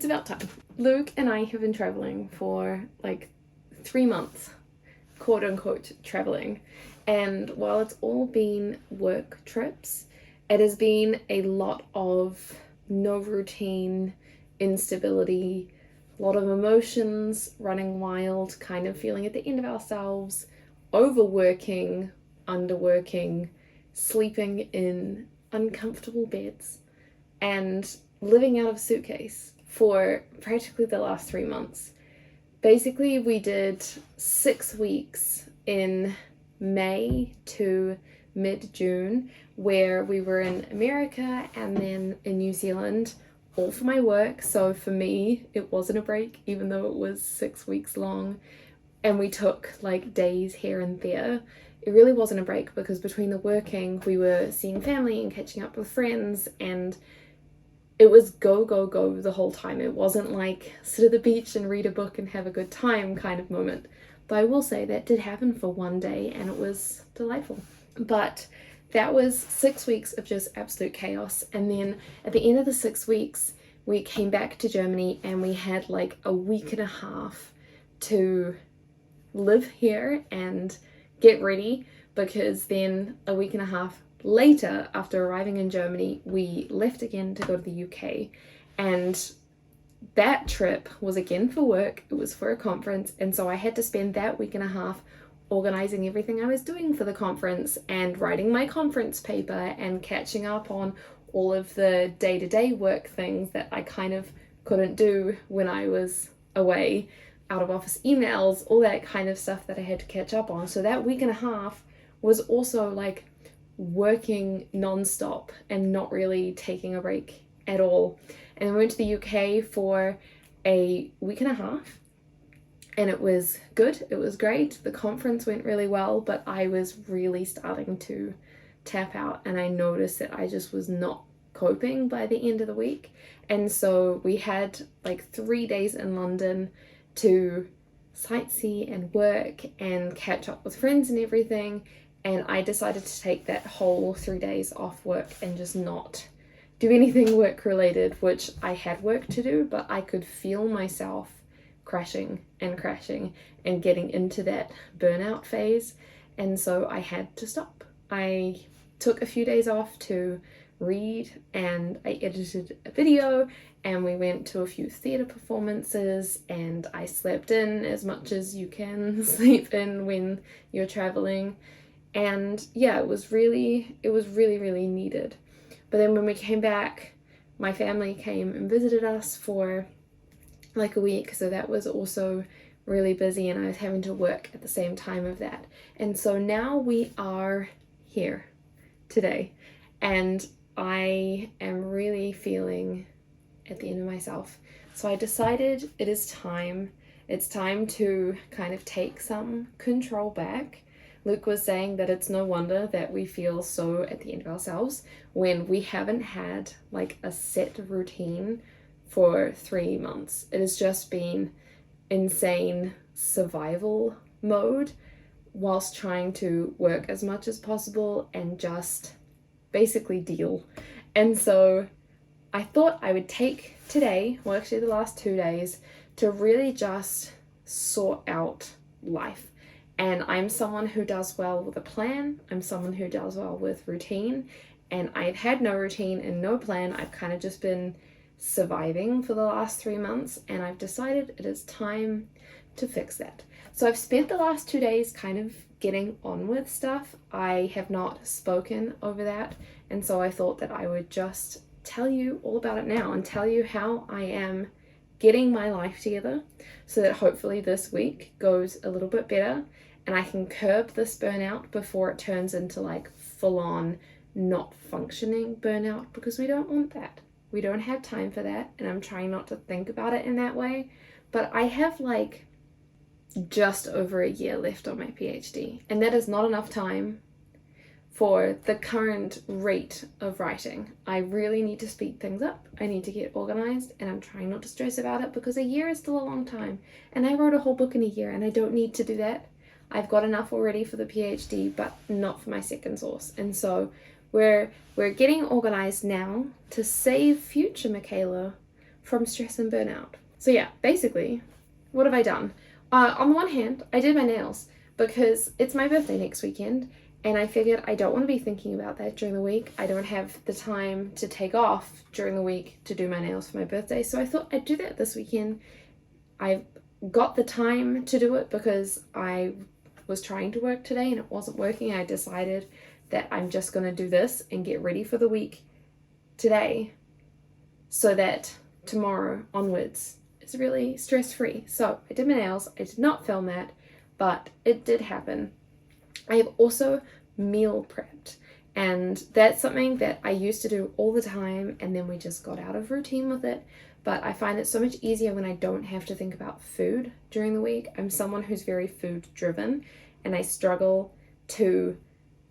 about time. Luke and I have been traveling for like 3 months, quote unquote traveling. And while it's all been work trips, it has been a lot of no routine, instability, a lot of emotions running wild, kind of feeling at the end of ourselves, overworking, underworking, sleeping in uncomfortable beds, and living out of a suitcase for practically the last 3 months. Basically, we did 6 weeks in May to mid-June where we were in America and then in New Zealand, all for my work. So for me, it wasn't a break, even though it was 6 weeks long. And we took like days here and there. It really wasn't a break because between the working, we were seeing family and catching up with friends, and it was go, go, go the whole time. It wasn't like sit at the beach and read a book and have a good time kind of moment. But I will say that did happen for one day and it was delightful. But that was 6 weeks of just absolute chaos. And then at the end of the 6 weeks, we came back to Germany and we had like a week and a half to live here and get ready, because then a week and a half later, after arriving in Germany, we left again to go to the UK. And that trip was again for work. It was for a conference, and so I had to spend that week and a half organizing everything I was doing for the conference and writing my conference paper and catching up on all of the day-to-day work things that I kind of couldn't do when I was away, out of office emails, all that kind of stuff that I had to catch up on. So that week and a half was also like working non-stop and not really taking a break at all. And we went to the UK for a week and a half, and it was good. It was great. The conference went really well, but I was really starting to tap out, and I noticed that I just was not coping by the end of the week. And so we had like 3 days in London to sightsee and work and catch up with friends and everything. And I decided to take that whole 3 days off work and just not do anything work related, which I had work to do, but I could feel myself crashing and getting into that burnout phase. And so I had to stop. I took a few days off to read, and I edited a video, and we went to a few theatre performances, and I slept in as much as you can sleep in when you're traveling. And yeah, it was really needed. But then when we came back, my family came and visited us for like a week, so that was also really busy, and I was having to work at the same time of that. And so now we are here today, and I am really feeling at the end of myself. So I decided it's time to kind of take some control back. Luke was saying that it's no wonder that we feel so at the end of ourselves when we haven't had like a set routine for 3 months. It has just been insane survival mode whilst trying to work as much as possible and just basically deal. And so I thought I would take today, well actually the last 2 days, to really just sort out life. And I'm someone who does well with a plan. I'm someone who does well with routine. And I've had no routine and no plan. I've kind of just been surviving for the last 3 months. And I've decided it is time to fix that. So I've spent the last 2 days kind of getting on with stuff. I have not spoken over that. And so I thought that I would just tell you all about it now and tell you how I am getting my life together so that hopefully this week goes a little bit better and I can curb this burnout before it turns into like full-on not functioning burnout, because we don't want that. We don't have time for that, and I'm trying not to think about it in that way. But I have like just over a year left on my PhD, and that is not enough time for the current rate of writing. I really need to speed things up. I need to get organized, and I'm trying not to stress about it because a year is still a long time. And I wrote a whole book in a year, and I don't need to do that. I've got enough already for the PhD, but not for my second source. And so we're getting organized now to save future Michaela from stress and burnout. So yeah, basically, what have I done? On the one hand, I did my nails because it's my birthday next weekend, and I figured I don't want to be thinking about that during the week. I don't have the time to take off during the week to do my nails for my birthday, so I thought I'd do that this weekend. I got the time to do it because I was trying to work today and it wasn't working. I decided that I'm just going to do this and get ready for the week today so that tomorrow onwards it's really stress-free. So I did my nails. I did not film that, but it did happen. I have also meal prepped, and that's something that I used to do all the time, and then we just got out of routine with it. But I find it so much easier when I don't have to think about food during the week. I'm someone who's very food driven, and I struggle to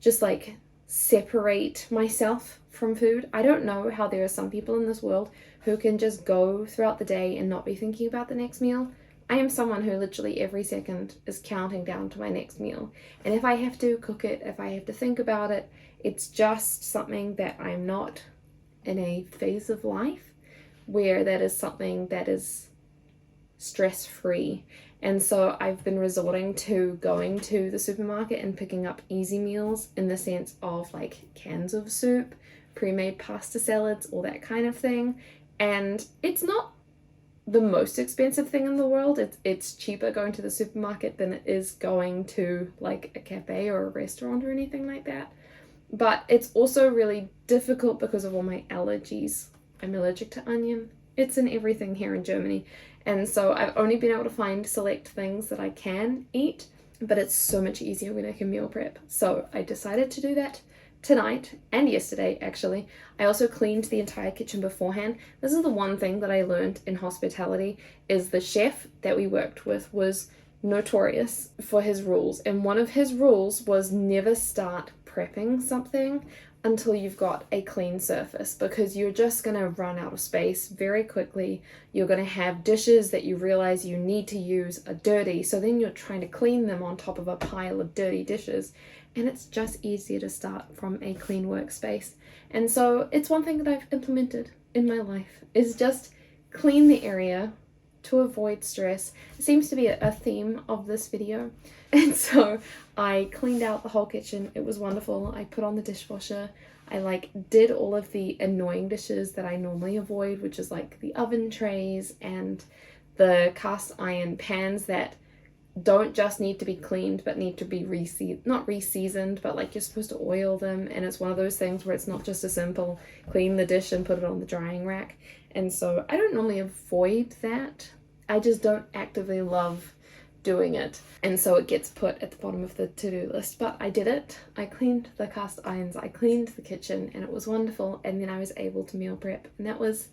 just like separate myself from food. I don't know how there are some people in this world who can just go throughout the day and not be thinking about the next meal. I am someone who literally every second is counting down to my next meal. And if I have to cook it, if I have to think about it, it's just something that I'm not in a phase of life where that is something that is stress-free. And so I've been resorting to going to the supermarket and picking up easy meals in the sense of like cans of soup, pre-made pasta salads, all that kind of thing. And it's not the most expensive thing in the world. It's cheaper going to the supermarket than it is going to like a cafe or a restaurant or anything like that. But it's also really difficult because of all my allergies. I'm allergic to onion. It's in everything here in Germany. And so I've only been able to find select things that I can eat, but it's so much easier when I can meal prep. So I decided to do that tonight and yesterday, actually. I also cleaned the entire kitchen beforehand. This is the one thing that I learned in hospitality, is the chef that we worked with was notorious for his rules. And one of his rules was never start prepping something until you've got a clean surface, because you're just going to run out of space very quickly. You're going to have dishes that you realize you need to use are dirty, so then you're trying to clean them on top of a pile of dirty dishes, and it's just easier to start from a clean workspace. And so it's one thing that I've implemented in my life, is just clean the area to avoid stress. It seems to be a theme of this video. And so I cleaned out the whole kitchen. It was wonderful. I put on the dishwasher. I did all of the annoying dishes that I normally avoid, which is like the oven trays and the cast iron pans that don't just need to be cleaned but need to be not re-seasoned, but like you're supposed to oil them. And it's one of those things where it's not just a simple clean the dish and put it on the drying rack. And so I don't normally avoid that. I just don't actively love doing it. And so it gets put at the bottom of the to-do list. But I did it. I cleaned the cast irons, I cleaned the kitchen, and it was wonderful. And then I was able to meal prep, and that was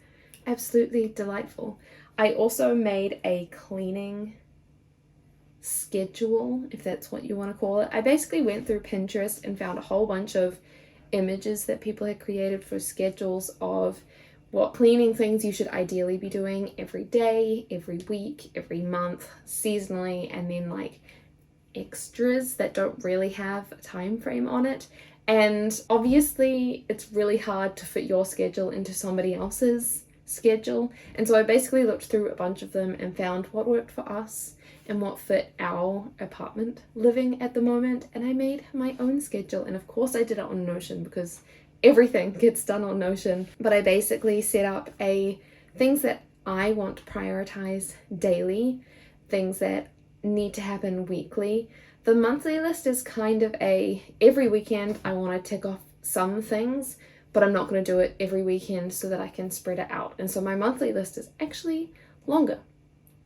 absolutely delightful. I also made a cleaning schedule, if that's what you want to call it. I basically went through Pinterest and found a whole bunch of images that people had created for schedules of what cleaning things you should ideally be doing every day, every week, every month, seasonally, and then like extras that don't really have a time frame on it. And obviously it's really hard to fit your schedule into somebody else's schedule. And so I basically looked through a bunch of them and found what worked for us and what fit our apartment living at the moment. And I made my own schedule. And of course I did it on Notion because everything gets done on Notion. But I basically set up things that I want to prioritize daily, things that need to happen weekly. The monthly list is kind of every weekend I want to tick off some things, but I'm not going to do it every weekend so that I can spread it out. And so my monthly list is actually longer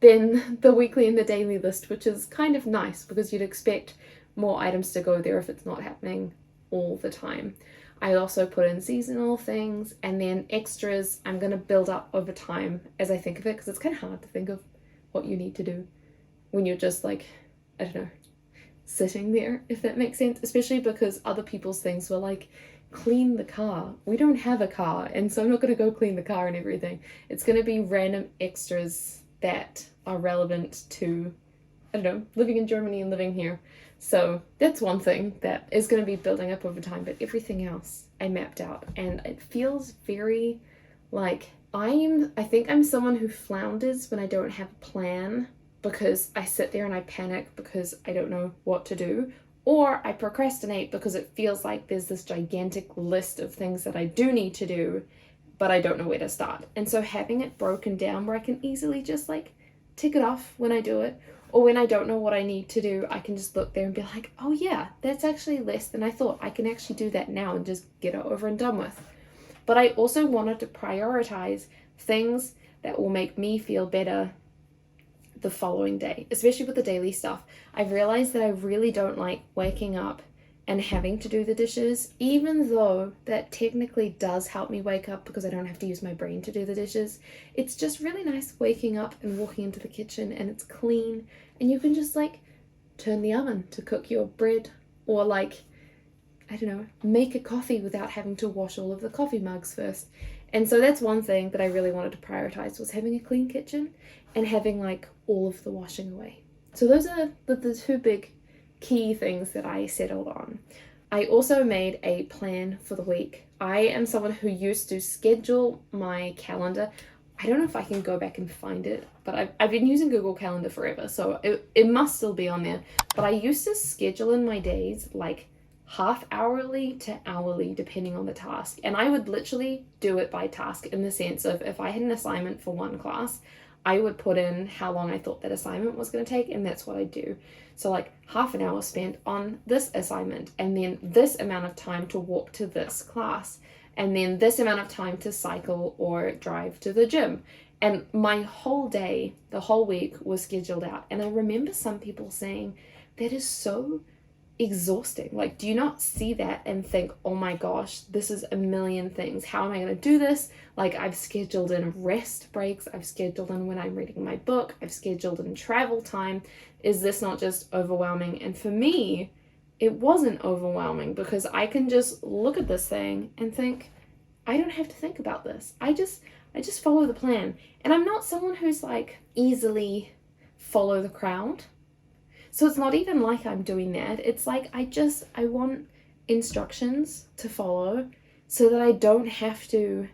than the weekly and the daily list, which is kind of nice because you'd expect more items to go there if it's not happening all the time. I also put in seasonal things, and then extras I'm going to build up over time as I think of it, because it's kind of hard to think of what you need to do when you're just like, I don't know, sitting there, if that makes sense, especially because other people's things were like, clean the car. We don't have a car, and so I'm not going to go clean the car and everything. It's going to be random extras that are relevant to, I don't know, living in Germany and living here. So that's one thing that is going to be building up over time, but everything else I mapped out, and it feels very Like, I think I'm someone who flounders when I don't have a plan, because I sit there and I panic because I don't know what to do, or I procrastinate because it feels like there's this gigantic list of things that I do need to do, but I don't know where to start. And so having it broken down where I can easily just like tick it off when I do it, or when I don't know what I need to do, I can just look there and be like, oh yeah, that's actually less than I thought. I can actually do that now and just get it over and done with. But I also wanted to prioritize things that will make me feel better the following day, especially with the daily stuff. I've realized that I really don't like waking up and having to do the dishes, even though that technically does help me wake up because I don't have to use my brain to do the dishes. It's just really nice waking up and walking into the kitchen and it's clean, and you can just like turn the oven to cook your bread, or like, I don't know, make a coffee without having to wash all of the coffee mugs first. And so that's one thing that I really wanted to prioritize, was having a clean kitchen and having like all of the washing away. So those are the two big key things that I settled on. I also made a plan for the week. I am someone who used to schedule my calendar. I don't know if I can go back and find it, but I've been using Google Calendar forever, so it must still be on there. But I used to schedule in my days like half hourly to hourly depending on the task, and I would literally do it by task, in the sense of if I had an assignment for one class, I would put in how long I thought that assignment was going to take, and that's what I do. So like half an hour spent on this assignment, and then this amount of time to walk to this class, and then this amount of time to cycle or drive to the gym. And my whole day, the whole week was scheduled out. And I remember some people saying, that is so exhausting. Like, do you not see that and think, oh my gosh, this is a million things. How am I going to do this? Like, I've scheduled in rest breaks. I've scheduled in when I'm reading my book. I've scheduled in travel time. Is this not just overwhelming? And for me, it wasn't overwhelming, because I can just look at this thing and think, I don't have to think about this. I just follow the plan. And I'm not someone who's like easily follow the crowd. So it's not even like I'm doing that. It's like I want instructions to follow so that I don't have to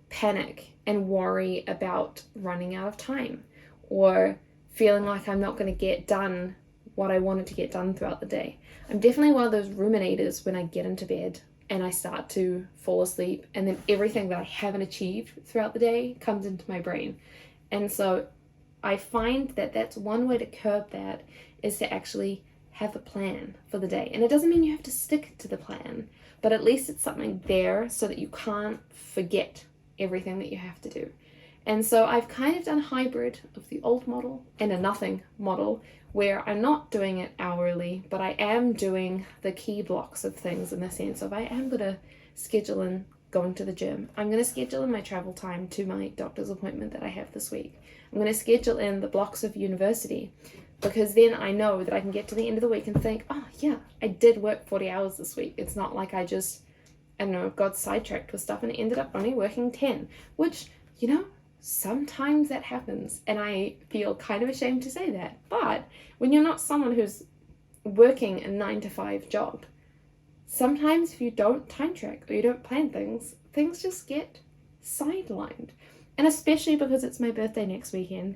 panic and worry about running out of time, or feeling like I'm not going to get done what I wanted to get done throughout the day. I'm definitely one of those ruminators when I get into bed and I start to fall asleep, and then everything that I haven't achieved throughout the day comes into my brain. And so I find that that's one way to curb that, is to actually have a plan for the day. And it doesn't mean you have to stick to the plan, but at least it's something there so that you can't forget everything that you have to do. And so I've kind of done a hybrid of the old model and a nothing model, where I'm not doing it hourly, but I am doing the key blocks of things, in the sense of I am going to schedule in going to the gym. I'm going to schedule in my travel time to my doctor's appointment that I have this week. I'm going to schedule in the blocks of university, because then I know that I can get to the end of the week and think, oh yeah, I did work 40 hours this week. It's not like I just, I don't know, got sidetracked with stuff and ended up only working 10, which, you know, sometimes that happens, and I feel kind of ashamed to say that. But when you're not someone who's working a 9-to-5 job, sometimes if you don't time track or you don't plan things, things just get sidelined. And especially because it's my birthday next weekend,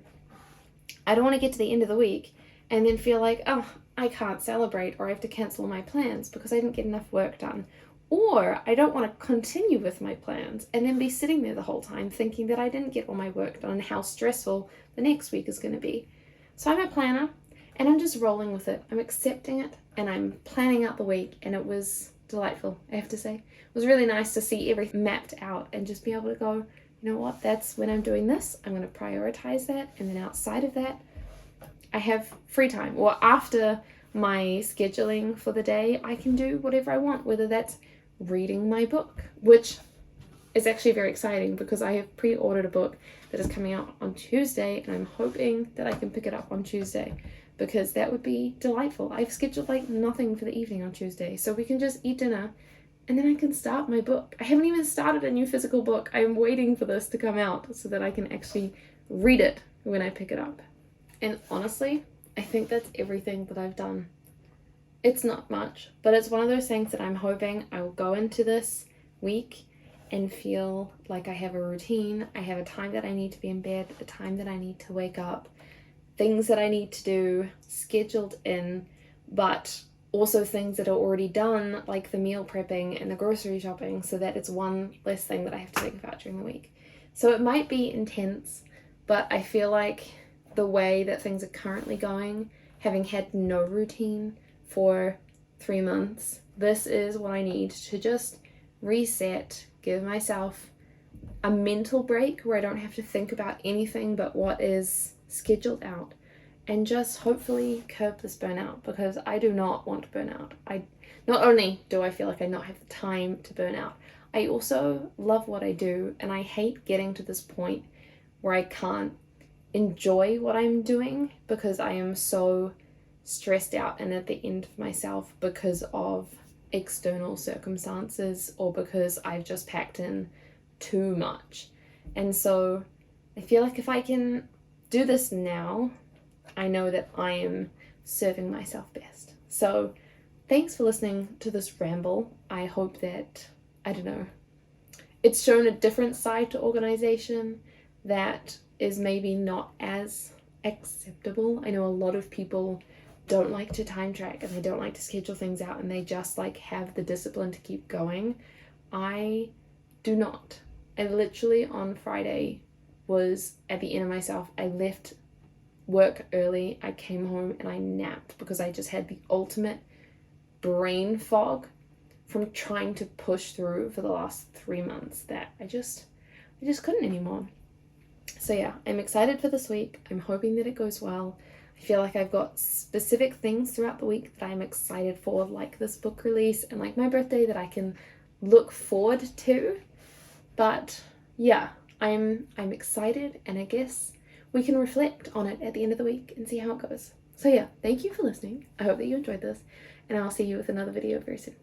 I don't want to get to the end of the week and then feel like, oh, I can't celebrate, or I have to cancel my plans because I didn't get enough work done. Or I don't want to continue with my plans and then be sitting there the whole time thinking that I didn't get all my work done and how stressful the next week is going to be. So I'm a planner, and I'm just rolling with it. I'm accepting it, and I'm planning out the week, and it was delightful, I have to say. It was really nice to see everything mapped out and just be able to go, you know what, that's when I'm doing this, I'm going to prioritize that, and then outside of that, I have free time. Or after my scheduling for the day, I can do whatever I want, whether that's reading my book, which is actually very exciting because I have pre-ordered a book that is coming out on Tuesday, and I'm hoping that I can pick it up on Tuesday, because that would be delightful. I've scheduled like nothing for the evening on Tuesday, so we can just eat dinner and then I can start my book. I haven't even started a new physical book. I'm waiting for this to come out so that I can actually read it when I pick it up. And honestly, I think that's everything that I've done. It's not much, but it's one of those things that I'm hoping I will go into this week and feel like I have a routine. I have a time that I need to be in bed, a time that I need to wake up, things that I need to do scheduled in, but also things that are already done, like the meal prepping and the grocery shopping, so that it's one less thing that I have to think about during the week. So it might be intense, but I feel like the way that things are currently going, having had no routine for 3 months, this is what I need to just reset, give myself a mental break where I don't have to think about anything but what is scheduled out, and just hopefully curb this burnout, because I do not want to burn out. Not only do I feel like I not have the time to burn out, I also love what I do, and I hate getting to this point where I can't enjoy what I'm doing because I am so stressed out and at the end of myself because of external circumstances, or because I've just packed in too much. And so I feel like if I can do this now, I know that I am serving myself best. So thanks for listening to this ramble. I hope that, I don't know, it's shown a different side to organization that is maybe not as acceptable. I know a lot of people don't like to time track and they don't like to schedule things out, and they just like have the discipline to keep going. I do not. I literally on Friday was at the end of myself. I left work early, I came home and I napped because I just had the ultimate brain fog from trying to push through for the last 3 months that I just couldn't anymore. So yeah, I'm excited for this week. I'm hoping that it goes well. I feel like I've got specific things throughout the week that I'm excited for, like this book release and like my birthday, that I can look forward to. But yeah, I'm excited, and I guess we can reflect on it at the end of the week and see how it goes. So yeah, thank you for listening. I hope that you enjoyed this, and I'll see you with another video very soon.